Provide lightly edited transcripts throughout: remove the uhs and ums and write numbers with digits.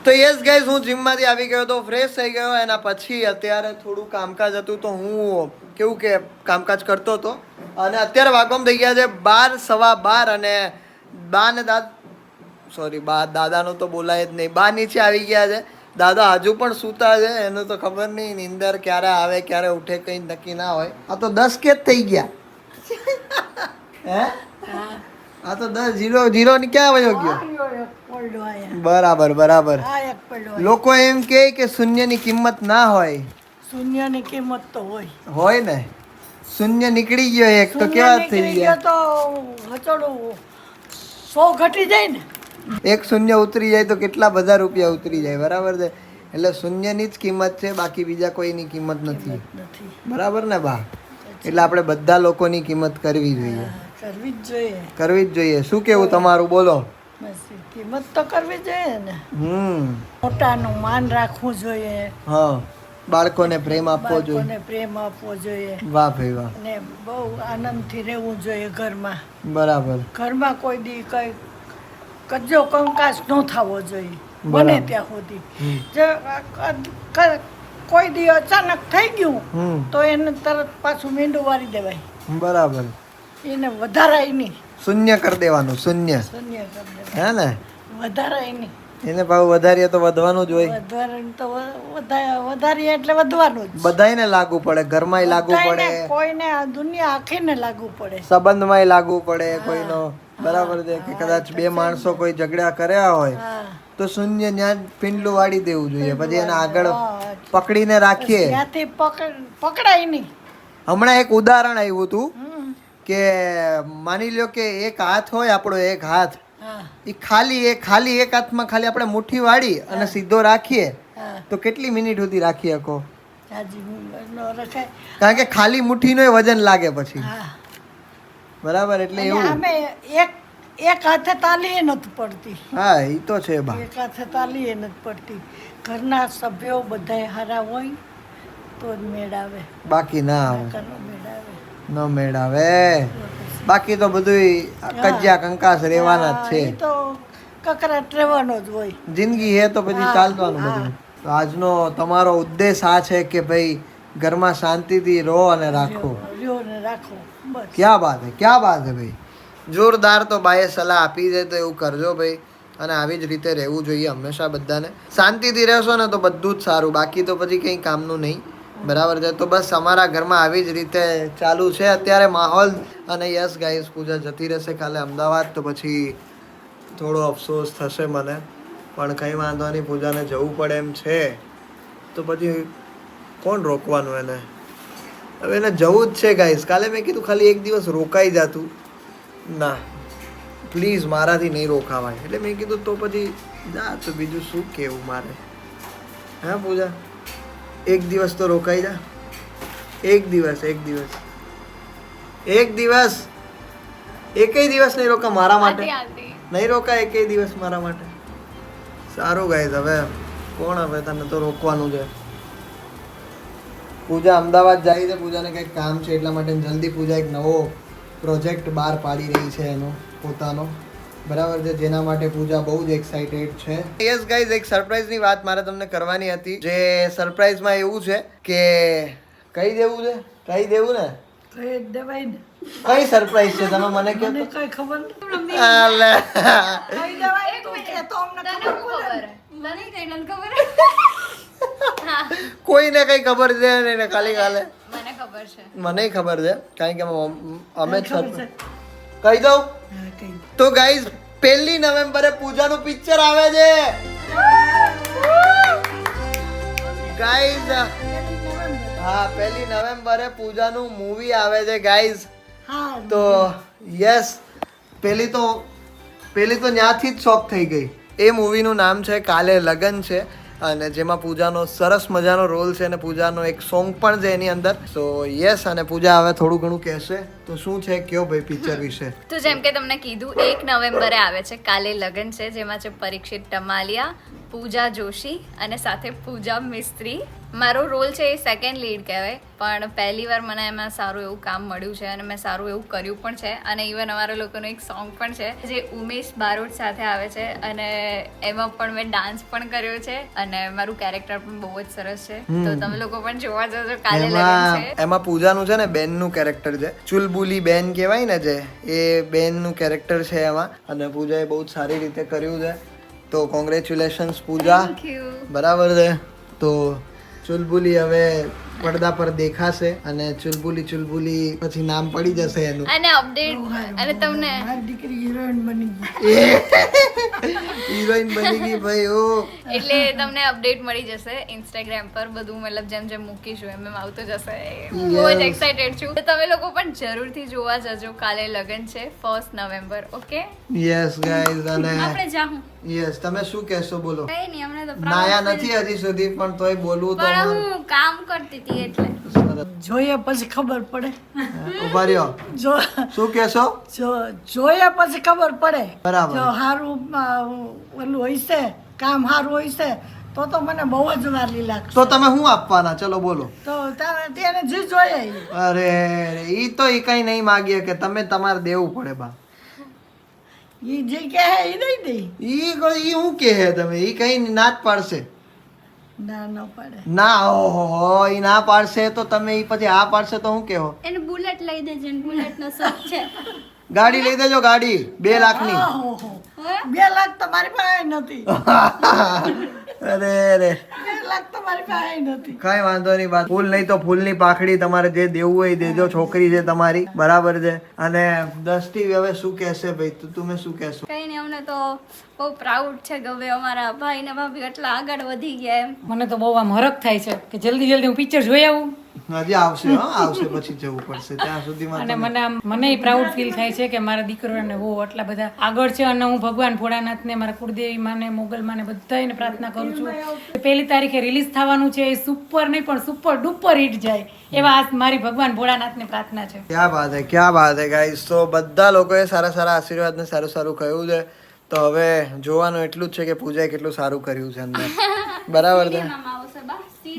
તો yes guys, હું જીમમાંથી આવી ગયો તો ફ્રેશ થઈ ગયો. એના પછી અત્યારે થોડું કામકાજ હતું તો હું કેવું કે કામકાજ કરતો હતો. અને અત્યારે વાગવામાં થઈ ગયા છે 12 સવા 12 અને બા ને દાદાનું તો બોલાય જ નહીં. બા નીચે આવી ગયા છે. દાદા હજુ પણ સૂતા છે. એનું તો ખબર નહીં નીંદર ક્યારે આવે ક્યારે ઉઠે કંઈ નક્કી ના હોય. આ તો 10 કે જ થઈ ગયા. હે આ તો 10 0 ની ક્યાં વયો ગયો? બરાબર. લોકો એમ કે શૂન્યની કિંમત ના હોય. શૂન્યની કિંમત તો હોય ને. શૂન્ય નીકળી ગયો એક તો કેવા થઈ ગયા તો હચોડું 100 ઘટી જાય ને. એક શૂન્ય ઉતરી જાય તો કેટલા બધા રૂપિયા ઉતરી જાય. બરાબર છે. એટલે શૂન્યની જ કિંમત છે, બાકી બીજા કોઈની કિંમત નથી. બરાબર ને બા? એટલે આપણે બધા લોકોની કિંમત કરવી જોઈએ. કરવી જ જોઈએ. શું કેવું તમારું? બોલો. કિંમત તો કરવી જોઈએ ને. મોટાનું માન રાખવું જોઈએ. હા, બાળકોને પ્રેમ આપવો જોઈએ. વાહ ભાઈ વાહ. અને બહુ આનંદથી રહેવું જોઈએ ઘરમાં. બરાબર. ઘરમાં કોઈ દી કઈ કજ્જો કંકાસ ન થવો જોઈએ બને ત્યાં સુધી. કોઈ દી અચાનક થઈ ગયું તો એને તરત પાછું મીંડું વારી દેવાય. બરાબર. એને વધારાય નહીં. શૂન્ય કરી દેવાનું. શૂન્ય કરી દેવાનું. હે ને? વધારાય નહીં. એને ભાવ વધારીએ તો વધવાનું જ હોય. વધારીએ એટલે વધવાનું જ. બધાયને લાગુ પડે. ઘરમાંય લાગુ પડે. કોઈને આ દુનિયા આખીને લાગુ પડે. સંબંધમાંય લાગુ પડે કોઈનો. બરાબર છે કે કદાચ બે માણસો કોઈ ઝઘડા કર્યા હોય તો શૂન્ય ત્યાં પિંડલું વાળી દેવું જોઈએ. પછી એને આગળ પકડીને રાખીએ. ત્યાંથી પકડાય નહીં. હમણાં એક ઉદાહરણ આવ્યું હતું કે માની લ્યો કે એક હાથ હોય આપણો, એક હાથ એ ખાલી એક હાથમાં ખાલી આપણે મુઠ્ઠી વાળી અને સીધો રાખીએ તો કેટલી મિનિટ સુધી રાખી શકો? કારણ કે ખાલી મુઠ્ઠીનો વજન લાગે પછી. બરાબર. એટલે એવું એક હાથે તાલી નથી પડતી. હા, એ તો છે બા. એક હાથે તાલી નથી પડતી. ઘરના સભ્યો બધા હારા હોય તો જ મેળ આવે. બાકી ના આવે. ન મેળ આવે. બાકી તો બધું કજ્યા કંકાસ રહેવાના જ છે. તો કકરાટ રહેવાનો જ હોય. જિંદગી હે તો પછી ચાલવાનું બધું. તો આજનો તમારો ઉદ્દેશ આ છે કે ભાઈ ઘરમાં શાંતિથી રહો અને રાખો. ક્યાં બાત હે ભાઈ. જોરદાર. તો બાએ સલાહ આપી છે તો એવું કરજો ભાઈ. અને આવી જ રીતે રહેવું જોઈએ હંમેશા બધાને. શાંતિથી રહેશો ને તો બધું જ સારું. બાકી તો પછી કંઈ કામનું નહીં. બરાબર છે. તો બસ અમારા ઘરમાં આવી જ રીતે ચાલુ છે અત્યારે માહોલ. અને યસ ગાઈસ, પૂજા જતી રહેશે કાલે અમદાવાદ તો પછી થોડો અફસોસ થશે મને, પણ કંઈ વાંધો નહીં. પૂજાને જવું પડે એમ છે તો પછી કોણ રોકવાનું એને? હવે એને જવું જ છે ગાઈસ. કાલે મેં કીધું ખાલી એક દિવસ રોકાઈ જાતું. ના પ્લીઝ, મારાથી નહીં રોકાવાય. એટલે મેં કીધું તો પછી જા. તો બીજું શું કહેવું મારે? હા પૂજા, એક દિવસ તો રોકાઈ જા. એક દિવસ એકેય દિવસ નહીં રોકા મારા માટે. નહીં રોકા એકેય દિવસ મારા માટે. સારું ગાઈસ, હવે કોણ હવે તને તો રોકવાનું છે. પૂજા અમદાવાદ જાય છે. પૂજાને કંઈક કામ છે એટલા માટે જલ્દી પૂજા એક નવો પ્રોજેક્ટ બહાર પાડી રહી છે એનો પોતાનો. બરાબર છે. જેના માટે પૂજા બહુ જ એક્સાઇટેડ છે. યસ ગાઈઝ, એક સરપ્રાઈઝની વાત મારે તમને કરવાની હતી. જે સરપ્રાઈઝમાં એવું છે કે કહી દેવું ને કહી દેવાય ને. કઈ સરપ્રાઈઝ છે તમે મને કહો. કઈ ખબર નથી. કોઈને કઈ ખબર છે નહીં ને ખાલી કાલે મને ખબર છે. કારણ કે અમે જ કહી દઉં તો ગાઈઝ 1 નવેમ્બરે પૂજાનું પિક્ચર આવે છે ગાઈઝ. હા, 1 નવેમ્બરે પૂજાનું મૂવી આવે છે ગાઈઝ. તો યસ, પેલી તો ત્યાંથી જ શોક થઈ ગઈ. એ મૂવીનું નામ છે કાલે લગન છે. અને જેમાં પૂજાનો સરસ મજાનો રોલ છે અને પૂજાનો એક સોંગ પણ છે એની અંદર. સો યસ, અને પૂજા હવે થોડું ઘણું કહેશે. તો શું છે કયો ભાઈ પિક્ચર વિશે? તો જેમ કે તમને કીધું 1 નવેમ્બરે આવે છે કાલે લગન છે, જેમાં છે પરીક્ષિત ટમાલિયા, પૂજા જોશી અને સાથે પૂજા મિસ્ત્રી. મારો રોલ છે એ સેકન્ડ લીડ કહેવાય, પણ પહેલી વાર મને એમાં સારું એવું કામ મળ્યું છે અને મેં સારું એવું કર્યું પણ છે. અને ઇવન અમારા લોકોનું એક સોંગ પણ છે જે ઉમેશ બારોટ સાથે આવે છે અને એમાં પણ મેં ડાન્સ પણ કર્યો છે અને મારું કેરેક્ટર પણ બહુ જ સરસ છે. તો તમે લોકો પણ જોવા જજો, કાલે લગન છે. એમાં પૂજાનું છે ને બેનનું કેરેક્ટર છે, ચુલબુલી બેન કહેવાય ને જે, એ બેનનું કેરેક્ટર છે એમાં, અને પૂજાએ બહુ જ સારી રીતે કર્યું છે. તો કોંગ્રેચ્યુલેશન્સ પૂજા. Thank you. બરાબર છે. તો ચુલબુલી હવે પડદા પર દેખાશે અને ચુલબુલી પછી નામ પડી જશે એનું. અને અપડેટ અને તમને મારી દીકરી હિરોઈન બની ગઈ. હિરોઈન બની ગઈ ભાઈ. ઓ એટલે તમને અપડેટ મળી જશે ઇન્સ્ટાગ્રામ પર બધું, મતલબ જેમ જેમ મૂકીશું એમ એમ આવતું જશે. હું બહુ જ એક્સાઇટેડ છું. તો તમે લોકો પણ જરૂરથી જોવા જજો. કાલે લગન છે 1 નવેમ્બર. Okay, yes guys. અને આપણે જાહું. યસ, તમે શું કહેશો બોલો? કઈ નહીં, હમણાં તો નાયા નથી હજી સુધી, પણ તોય બોલવું તો પણ હું કામ કરતી હતી એટલે. જોઈએ પછી ખબર પડે. ઉભા રહ્યો. જો શું કહેશો? જોઈએ પછી ખબર પડે. બરાબર. જો સારું ઓલું હોય છે, કામ સારું હોય છે તો મને બહુ જ વાલી લાગશે. તો તમે શું આપવાના? ચલો બોલો. તો તેને જે જોઈએ ઈ. અરે ઈ તો ઈ કઈ નહીં માગીએ કે તમે તમારે દેવું પડે બા. ઈ જે કહે ઈ દઈ દે. ઈ શું કહે? તમે ઈ કઈ ના જ પાડશે. ના ન પડે. ના, ઓહો, ઈ ના પાડશે તો તમે ઈ પછી આ પાડશે તો શું કહો? એને બુલેટ લઈ દેજો, બુલેટનો શોખ છે. ગાડી લઈ દેજો, ગાડી 2 લાખની. ઓહો, 2 લાખ તો મારી પાસે નથી. અરે રે, 2 લાખ તો મારી પાસે નથી. કઈ વાંધો નહીં. બાત ફૂલ નહીં તો ફૂલની પાખડી, તમારે જે દેવું હોય એ દેજો. છોકરી છે તમારી, બરાબર છે. અને દ્રષ્ટિ હવે શું કહેશે ભાઈ? તમે શું કહેશો? કઈ નહીં, અમને તો બહુ પ્રાઉડ છે કે હવે અમારા ભાઈ ને ભાભી એટલા આગળ વધી ગયા એમ. મને તો બહુ આમ હરખ થાય છે કે જલ્દી જલ્દી હું પિક્ચર જોઈ આવું. હજી આવશે, હા આવશે, પછી જવું પડશે. ત્યાં સુધીમાં અને તમે- મને આમ મને પ્રાઉડ ફીલ થાય છે કે મારા દીકરોને બહુ આટલા બધા આગળ છે. અને હું ભગવાન ભોળાનાથને, મારા કુળદેવી માને, મોગલ માને બધાને પ્રાર્થના કરું છું 1 તારીખે રિલીઝ થવાનું છે એ સુપર નહીં પણ સુપર ડુપર હિટ જાય એવા આ મારી ભગવાન ભોળાનાથને પ્રાર્થના છે. ક્યાં બાત હે, ક્યાં બાત હે ગાઈસ. તો બધા લોકોએ સારા સારા આશીર્વાદ ને સારું સારું કહ્યું છે. તો હવે જોવાનું એટલું જ છે કે પૂજાએ કેટલું સારું કર્યું છે અંદર. બરાબર છે.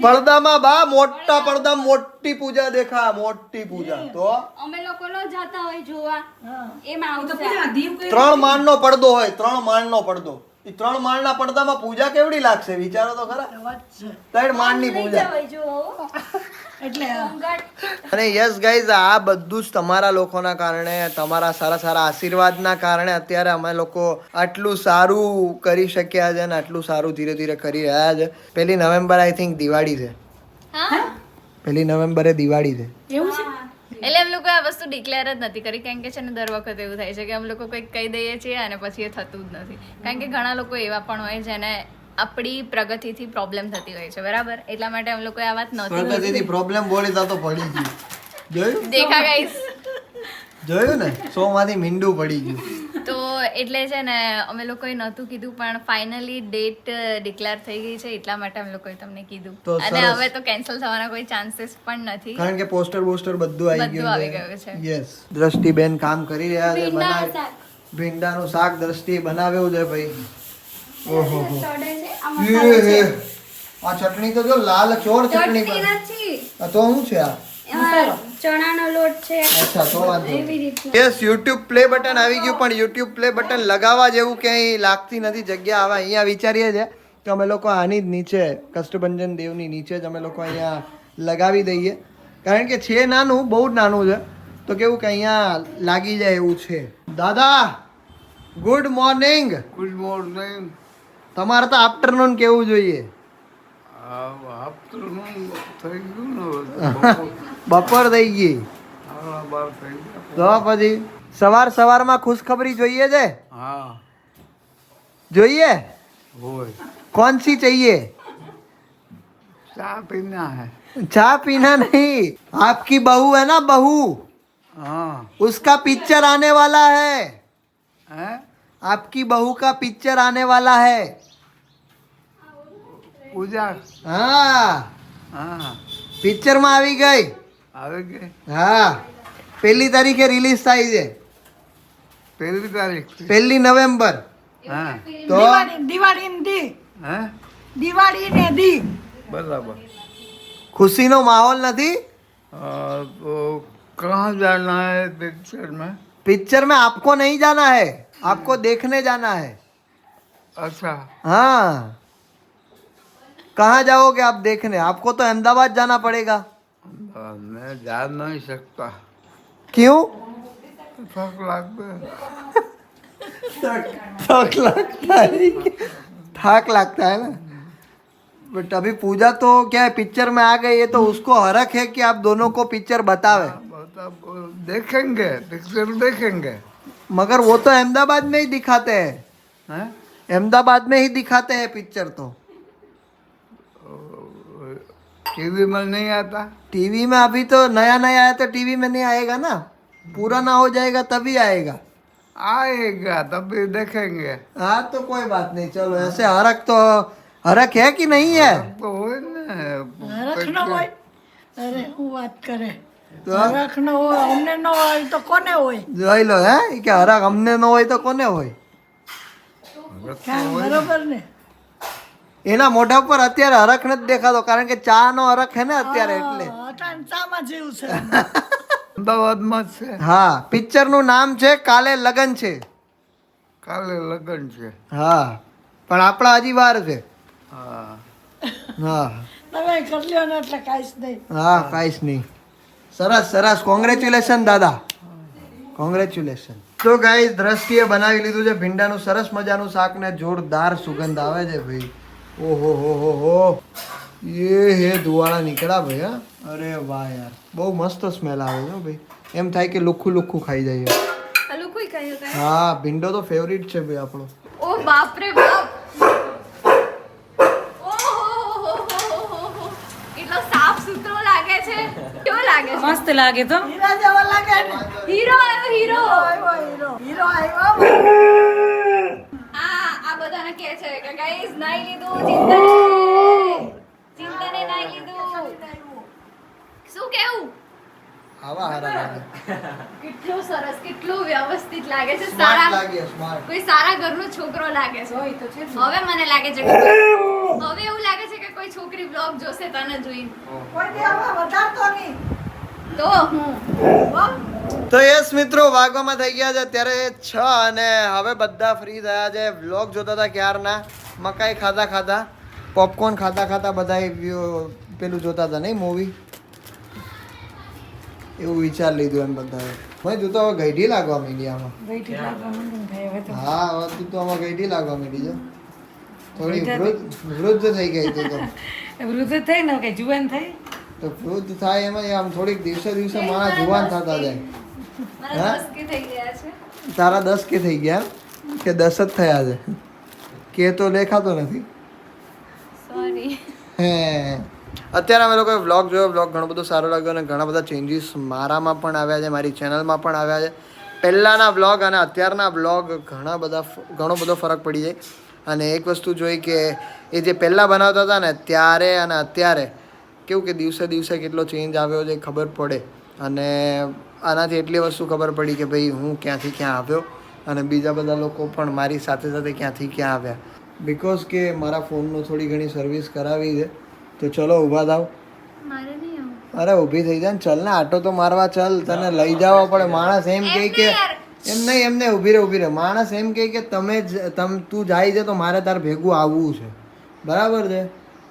પડદામાં બા મોટા પડદા મોટી પૂજા દેખા, મોટી પૂજા. તો અમે લોકો નો જાતા હોય જોવા, એમાં આવશે. 3 માળનો પડદો હોય, 3 માળનો પડદો. એ 3 માળના પડદામાં પૂજા કેવડી લાગશે? વિચારો તો ખરા. વાત છે. 3 માળની પૂજા. એટલે અને યસ ગાઈઝ, આ બધું જ તમારા લોકોના કારણે, તમારા સારા સારા આશીર્વાદના કારણે અત્યારે અમે લોકો આટલું સારું કરી શક્યા છે અને આટલું સારું ધીરે ધીરે કરી રહ્યા છે. 1 નવેમ્બર આઈ થિંક દિવાળી છે. હા, 1 નવેમ્બરે દિવાળી છે. એવું છે? એટલે એમ લોકો આ વસ્તુ ડિક્લેર જ નથી કરી, કારણ કે છે ને દર વખતે એવું થાય છે કે અમે લોકો કંઈક કહી દઈએ છીએ અને પછી એ થતું જ નથી. કારણ કે ઘણા લોકો એવા પણ હોય જેને આપણી પ્રગતિથી પ્રોબ્લેમ થતી હોય છે, બરાબર? એટલા માટે અમે લોકો આ વાત નહોતી પ્રગતિથી પ્રોબ્લેમ બોલી તો પડી ગયું. જોયું? દેખા ગાઈસ. જોયું ને, 100 માંથી મીંડું પડી ગયું. તો એટલે છે ને અમે લોકોએ નહોતું કીધું, પણ ફાઇનલી ડેટ ડિક્લેર થઈ ગઈ છે, એટલા માટે અમે લોકોએ તમને કીધું. તો અને સરસ. હવે તો કેન્સલ થવાના કોઈ ચાન્સીસ પણ નથી. કારણ કે પોસ્ટર બોસ્ટર બધું આવી બધું આવી ગયું ગયું છે. છે. યસ, દ્રષ્ટિબેન કામ કરી રહ્યા છે. ભીંડાનું શાક દ્રષ્ટિ બનાવ્યું છે ભાઈ. ઓહો હો. આ ચટણી તો જો લાલ ચોર ચટણી બની. આ તો શું છે આ? ચણાનો લોટ છે. અચ્છા, તો વાંધો નહીં. યસ, YouTube પ્લે બટન આવી ગયું, પણ YouTube પ્લે બટન લગાવવા જેવું ક્યાંય લાગતી નથી જગ્યા. હવે અહીંયા વિચારીએ છે કે અમે લોકો આની જ નીચે, કષ્ટભંજન દેવની નીચે જ અમે લોકો અહીંયા લગાવી દઈએ. કારણ કે છે નાનું, બહુ જ નાનું છે, તો કેવું કે અહીંયા લાગી જાય એવું છે. દાદા ગુડ મોર્નિંગ. Good morning. તમારે તો આફ્ટરનૂન કેવું જોઈએ. આફ્ટરનૂન થઈ ગયું ને બપોર થઈ ગઈ સાડા 12 થઈ ગયા. તો પછી સવારમાં ખુશખબરી જોઈએ છે. હા જોઈએ. હોય. कौन सी चाहिए? ચા પીના હૈ. चाय पीना नहीं, आपकी बहू है ना, बहू, हाँ. उसका पिक्चर आने वाला है. हैं? आपकी बहू का पिक्चर आने वाला है. પૂજા. हाँ, હા पिक्चर में આવી ગઈ. આવી ગઈ. હા, 1 તારીખે રિલીઝ થાય છે. 1 તારીખ. 1 નવેમ્બર. હા તો દિવાળી હે દિવાળી ને દી બરાબર खुशी नो माहौल નથી तो कहाँ जाना है पिक्चर में पिक्चर में आपको नहीं जाना है आपको देखने जाना है अच्छा हाँ कहाँ जाओगे आप देखने आपको तो अहमदाबाद जाना पड़ेगा मैं जा नहीं सकता क्यों थक लगता थक लगता है थक लगता है ना बट अभी पूजा तो क्या है पिक्चर में आ गई है तो उसको हरक है कि आप दोनों को पिक्चर बतावे मतलब देखेंगे पिक्चर देखेंगे मगर वो तो अहमदाबाद में ही दिखाते हैं हैं अहमदाबाद में ही दिखाते हैं पिक्चर तो टीवी में नहीं आता टीवी में अभी तो नया नया है तो टीवी में नहीं आएगा ना पूरा ना हो जाएगा तभी आएगा आएगा तभी देखेंगे हाँ तो कोई बात नहीं चलो ऐसे हरक तो हरक है कि नहीं है तो હોય ને હરખ ન હોય અરે હું વાત કરે તો હરખ ન હોય અમને ન હોય તો કોને હોય જોઈ લો હે કે હરક અમને ન હોય તો કોને હોય કાંઈ બરોબર ને એના મોઢા પર અત્યારે હરખ નથી દેખાતો કારણ કે ચા નો હરખ હે ને અત્યારે એટલે અટાણ ચામાં જેવું છે અમદાવાદમાં જ છે હા પિક્ચર નું નામ છે કાલે લગન છે કાલે લગ્ન છે હા પણ આપણા હજી વાર છે હા હા તમે કરી લ્યો ને એટલે કાંઈ જ નહીં હા કાંઈ જ નહીં સરસ સરસ કોંગ્રેચ્યુલેશન દાદા કોંગ્રેચ્યુલેશન તો ગાઈસ દ્રષ્ટિએ બનાવી લીધું છે ભીંડાનું સરસ મજાનું શાક ને જોરદાર સુગંધ આવે છે ભાઈ ઓહો હો ये હે ધુવાળા નીકળ્યા ભાઈ હા અરે વાહ યાર બહુ મસ્ત સ્મેલ આવે છે ભાઈ એમ થાય કે લુખ્ખું લુખ્ખું ખાઈ જઈએ હલો કોઈ કહ્યું કાંઈ? હા ભીંડો તો ફેવરિટ છે ભાઈ આપણો ઓ બાપ રે બાપ ઓહોહોહોહોહો. એટલો સાફ સુથરો લાગે છે કેવો લાગે છે મસ્ત લાગે તો હીરા જેવા લાગે ને હીરો આવ્યો હીરો આવ્યો હીરો હીરો આવ્યો આ બધાને કહે છે કે ગાઈસ નાઈ લીધું ચિંતને નાઈ લીધું શું કેવું આવા હારા લાગે કેટલું સરસ કેટલું વ્યવસ્થિત લાગે છે સ્માર્ટ સારા લાગે સ્માર્ટ કોઈ સારા ઘરનો છોકરો લાગે છે હોય તો છે જ. હવે મને લાગે છે કે હવે એવું લાગે છે કે કોઈ છોકરી બ્લોગ જોશે તને જોઈને કોઈ દી હવે વધારતો નહીં તો હું તો યસ મિત્રો વાગવામાં થઈ ગયા છે અત્યારે 6 અને હવે બધા ફ્રી થયા છે વ્લોગ જોતા હતા ક્યારના મકાઈ ખાતા ખાતા પોપકોર્ન ખાતા ખાતા બધા પેલું જોતા હતા નહીં મૂવી એવું વિચાર લીધું એમ બધાએ મેં તું તો હવે ગઈઢી લાગવા માંડી આમાં વેઇટ લાગવા માંડ્યું ને ભાઈ હવે તો હા હવે તું તો આમાં ગઈઢી લાગવા માંડી છે થોડી વૃદ્ધ થઈ ગઈ તું તો વૃદ્ધ થઈ ને કઈ જુવાન થઈ તો વૃદ્ધ થાય એમાં આમ થોડીક દિવસે દિવસે મારા જુવાન થતા જાય મારા 10 કે થઈ ગયા છે તારા 10 કે થઈ ગયા કે 10 જ થયા છે કે તો દેખાતો નથી સોરી હે અત્યારે અમે લોકોએ વ્લોગ જોયો વ્લોગ ઘણો બધો સારો લાગ્યો અને ઘણા બધા ચેન્જીસ મારામાં પણ આવ્યા છે મારી ચેનલમાં પણ આવ્યા છે પહેલાંના વ્લોગ અને અત્યારના વ્લોગ ઘણો બધો ફરક પડી જાય અને એક વસ્તુ જોઈ કે એ જે પહેલાં બનાવતા હતા ને ત્યારે અને અત્યારે કેવું કે દિવસે દિવસે કેટલો ચેન્જ આવ્યો છે ખબર પડે અને આનાથી એટલી વસ્તુ ખબર પડી કે ભાઈ હું ક્યાંથી ક્યાં આવ્યો અને બીજા બધા લોકો પણ મારી સાથે સાથે ક્યાંથી ક્યાં આવ્યા બિકોઝ કે મારા ફોનનું થોડી ઘણી સર્વિસ કરાવી છે તો ચલો ઊભા થાવ મારે નહીં આવું અરે ઊભી થઈ જાય ને ચલ ને આટો તો મારવા ચલ તને લઈ જવા પડે માણસ એમ કહે કે એમ નહીં એમને ઊભી રહે માણસ એમ કહે કે તું જાય છે તો મારે તાર ભેગું આવવું છે બરાબર છે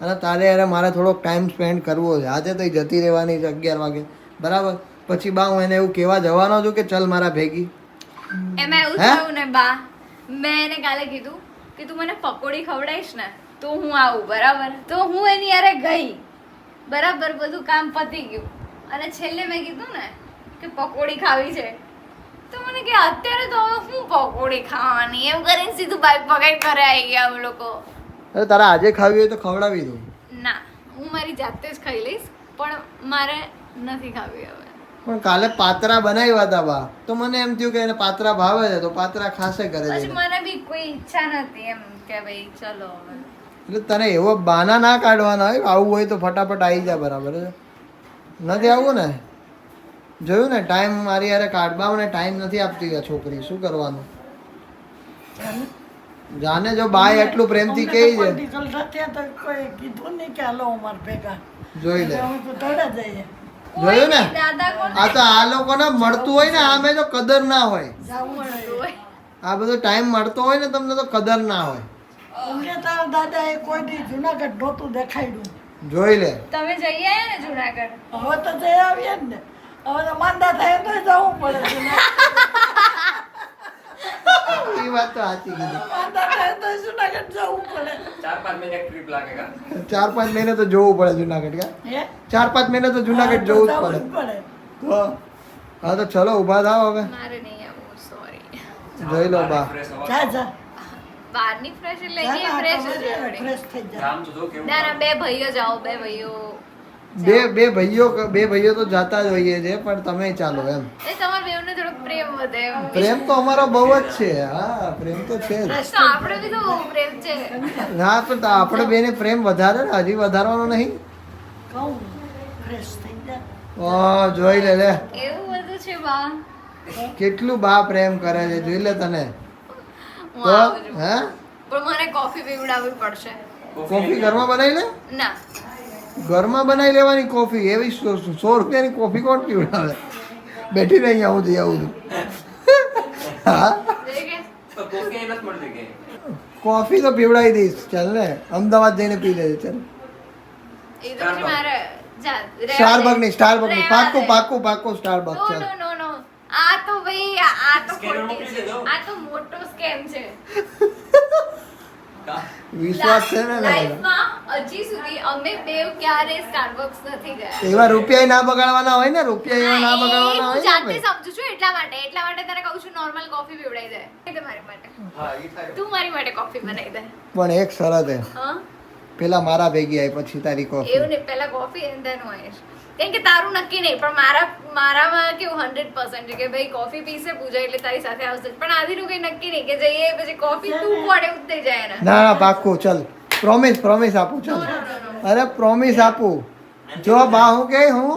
અને તારે યાર મારે થોડોક ટાઈમ સ્પેન્ડ કરવો છે આજે તો જતી રહેવાની છે 11 વાગે બરાબર પછી બા હું એને એવું કહેવા જવાનો છું કે ચલ મારા ભેગી એમાં એવું હે? થયું ને બા મેં એને કાલે કીધું કે તું મને પકોડી ખવડાવીશ ને તો હું આવું બરાબર તો હું એની યારે ગઈ બરાબર બધું કામ પતી ગયું અને છેલ્લે મેં કીધું ને કે પકોડી ખાવી છે તો મને કે અત્યારે તો હવે હું પકોડી ખાવાની એમ કરીને સીધું બાઈક પકડ કરે આવી ગયા અમે લોકો અરે તારે આજે ખાવી હોય તો ખવડાવી દઉં ના હું મારી જાતે જ ખાઈ લઈશ પણ મારે નથી ખાવી હવે પણ કાલે પાતરા બનાવ્યા હતા બા તો મને એમ થયું કે એને પાતરા ભાવે છે તો પાતરા ખાશે કરે પછી છે મને બી કોઈ ઈચ્છા નથી એમ કે ભાઈ ચલો હવે એટલે તને એવો બાના ના કાઢવાના હોય આવું હોય તો ફટાફટ આવી જા બરાબર છે નથી આવવું ને જોયું ને ટાઈમ મારી યારે કાઢવા મને ટાઈમ નથી આપતી આ છોકરી શું કરવાનું જાને જો બાય એટલું પ્રેમથી કહી છે રિઝલ્ટ થયા તો કોઈ કીધું નહીં કે હાલો અમાર ભેગા જોઈ લે અમે તો દોડે જઈએ જોયું ને દાદા કોણ આ તો આ લોકોને મળતું હોય ને આમે તો કદર ના હોય જાવું જોઈએ આ બધો ટાઈમ મળતો હોય ને તમને તો કદર ના હોય અમને તારા દાદાએ કોઈ દી જુનાગઢ નહોતું દેખાડ્યું જોઈ લે તમે જઈ આયા ને જુનાગઢ હવે તો જઈ આવીએ જ ને હવે તો માંદા થાય તો જવું પડે જુનાગઢ. એ વાત તો સાચી કીધી માંદા થાય તો જુનાગઢ જવું પડે 4-5 महीने ट्रिप लगेगा 4-5 મહિને તો જોવું પડે જુનાગઢ કા હે 4-5 મહિને તો જુનાગઢ જવું જ પડે પડે તો હા તો ચલો ઊભા થાવ હવે મારે નહીં આવું સોરી જોઈ લો બા फ्रेश हवा જા જા બહારની ફ્રેશ એટલે જા અહીંયા ના, ફ્રેશ જ તમે પડે ફ્રેશ થઈ જા काम तो दो केवल ના ના બે ભાઈઓ જાઓ બે ભાઈઓ બે ભાઈઓ તો જાતા જ હોઈએ છે પણ તમે ચાલો એમ એ તમારા બેવને થોડો પ્રેમ વધે એમ. પ્રેમ તો અમારો બહુ જ છે હા પ્રેમ તો છે જ તો આપણે બી તો પ્રેમ છે ના પણ તો આપણે બેને પ્રેમ વધારે ને હજી વધારવાનો નહીં કહું ફ્રેશ થઈ જા જોઈ લે લે એવું બધું છે બા કેટલું બા પ્રેમ કરે છે જોઈ લે તને હું તો આવું છું. હે પણ મને કોફી પીવડાવવી પડશે કોફી ઘરમાં બનાવી લે ના ઘરમાં બનાવી લેવાની કોફી એવી 100 રૂપિયાની કોફી કોણ પીવડાવે બેઠી રહી આવું જઈ આવું છું હા જોઈ કે? तो कॉफी ही मत मर देंगे કોફી તો પીવડાવી દઈશ ચાલ ને અમદાવાદ જઈને પી લેજે ચાલ એ તો પછી મારે જા, રહેવા સ્ટારબક દે. ની સ્ટારબક ની રહેવા દે. પાક્કું સ્ટારબક No, ચાલ no, no, no. આ તો ભાઈ આ તો Scammer ખોટી મોકલી છે. દેજો. આ તો મોટો સ્કેમ છે વિશ્વાસ છે ને એના બધા. લાઈફમાં હજી સુધી અમે બેવ ક્યારે સ્ટારબક્સ નથી ગયા એવા રૂપિયા ના બગાડવાના હોય ને રૂપિયા એવા ના બગાડવાના હું હોય જાતે ને સમજુ છું એટલા માટે તને કહું છું નોર્મલ કોફી પીવડાવી દે એટલે મારી માટે हाँ ये था તું મારી માટે કોફી બનાવી દે પણ એક શરત હે હા પેલા મારા ભેગી આવી પછી તારી કોફી એવું નહીં પહેલા કોફી એન્ડ ધેન ઓઈશ કેમ કે તારું નક્કી નહીં પણ મારામાં કેવું 100% છે કે ભાઈ કોફી પીશે પૂજા એટલે તારી સાથે આવશે જ. પણ આદિનું કંઈ નક્કી નહીં કે જઈએ પછી કોફી તું પડે એવું જ થઈ જાય એના ના ના પાક્કું ચલ પ્રોમિસ આપું ચાલ અરે પ્રોમિસ આપું જો બા હું કે હું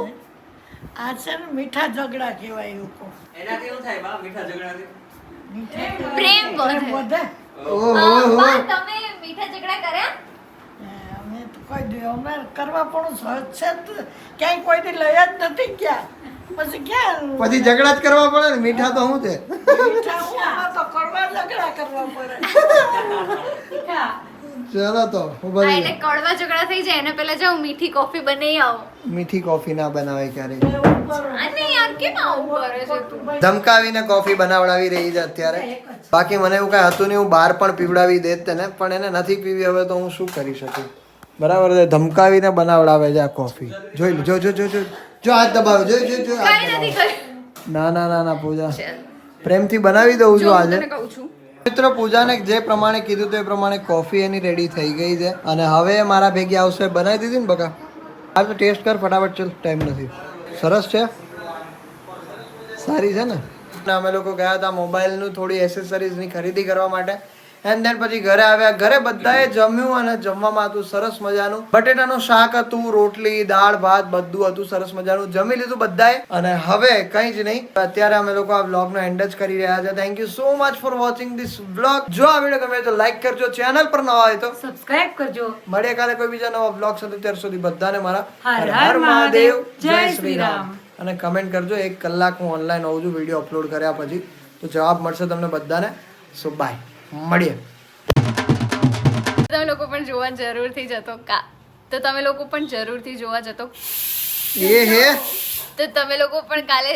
આ છે ને મીઠા ઝઘડા કહેવાય એવું કહું. એનાથી શું થાય બા મીઠા ઝઘડાથી મીઠા પ્રેમ વધે. વધે ઓહો બા, તમે મીઠા ઝઘડા કર્યા અમે તો કોઈ દી અમે કરવા પણ સહજ છે જ. ક્યાંય કોઈ દી લઈ જ નથી ગયા પછી ક્યાં પછી ઝઘડા જ કરવા પડે ને મીઠા તો શું છે મીઠા હું આમાં તો કડવા ઝઘડા કરવા પડે ચલો તો હું હા, બધી એટલે કડવા ઝઘડા થઈ જાય એને પહેલા જાઉં મીઠી કોફી બનાવી આવો મીઠી કોફી ના બનાવે ક્યારેય એવું કરું. અને યાર કેમ આવું કરે છે તું ધમકાવીને કોફી બનાવડાવી રહી છે અત્યારે બાકી મને એવું કાંઈ હતું નહીં હું બહાર પણ પીવડાવી દેત તેને પણ એને નથી પીવી હવે તો હું શું કરી શકું બરાબર છે ધમકાવીને બનાવડાવે છે આ કોફી જોઈ લો જો હાથ દબાવ્યો જો હાથ કઈ નથી દબાવ્યો. કર્યું ના પૂજા ચાલ. પ્રેમથી બનાવી દઉં છું જો હું આજે તને કહું છું મિત્રો પૂજાને જે પ્રમાણે કીધું તે પ્રમાણે કોફી એની રેડી થઈ ગઈ છે અને હવે મારા ભેગી આવશે બનાવી દીધી ને બકા આ તો ટેસ્ટ કર ફટાફટ ચલ ટાઈમ નથી સરસ છે સારી છે ને અમે લોકો ગયા હતા મોબાઈલનું થોડી એસેસરીઝની ખરીદી કરવા માટે એન્ડ ધેન પછી ઘરે આવ્યા ઘરે બધાએ જમ્યું અને જમવામાં હતું સરસ મજાનું બટેટાનું શાક હતું રોટલી દાળ ભાત બધું હતું સરસ મજાનું જમી લીધું બધાએ અને હવે કંઈ જ નહીં અત્યારે અમે લોકો આ વ્લોગનો એન્ડ જ કરી રહ્યા છે thank you so much for watching this vlog જો આ વિડીયો ગમે તો લાઈક કરજો ચેનલ પર નવા હોય તો સબસ્ક્રાઇબ કરજો મળીએ કાલે કોઈ બીજા નવા વ્લોગ સાથે ત્યાર સુધી બધાને મારા હર હર મહાદેવ, જય શ્રી રામ. અને કમેન્ટ કરજો 1 કલાક હું ઓનલાઈન હોઉં છું વિડીયો અપલોડ કર્યા પછી તો જવાબ મળશે તમને બધાને સો બાય મળીએ તમે લોકો પણ જોવા જરૂરથી જતો તો તમે લોકો પણ જરૂરથી જોવા જતો એ હે તો તમે લોકો પણ કાલે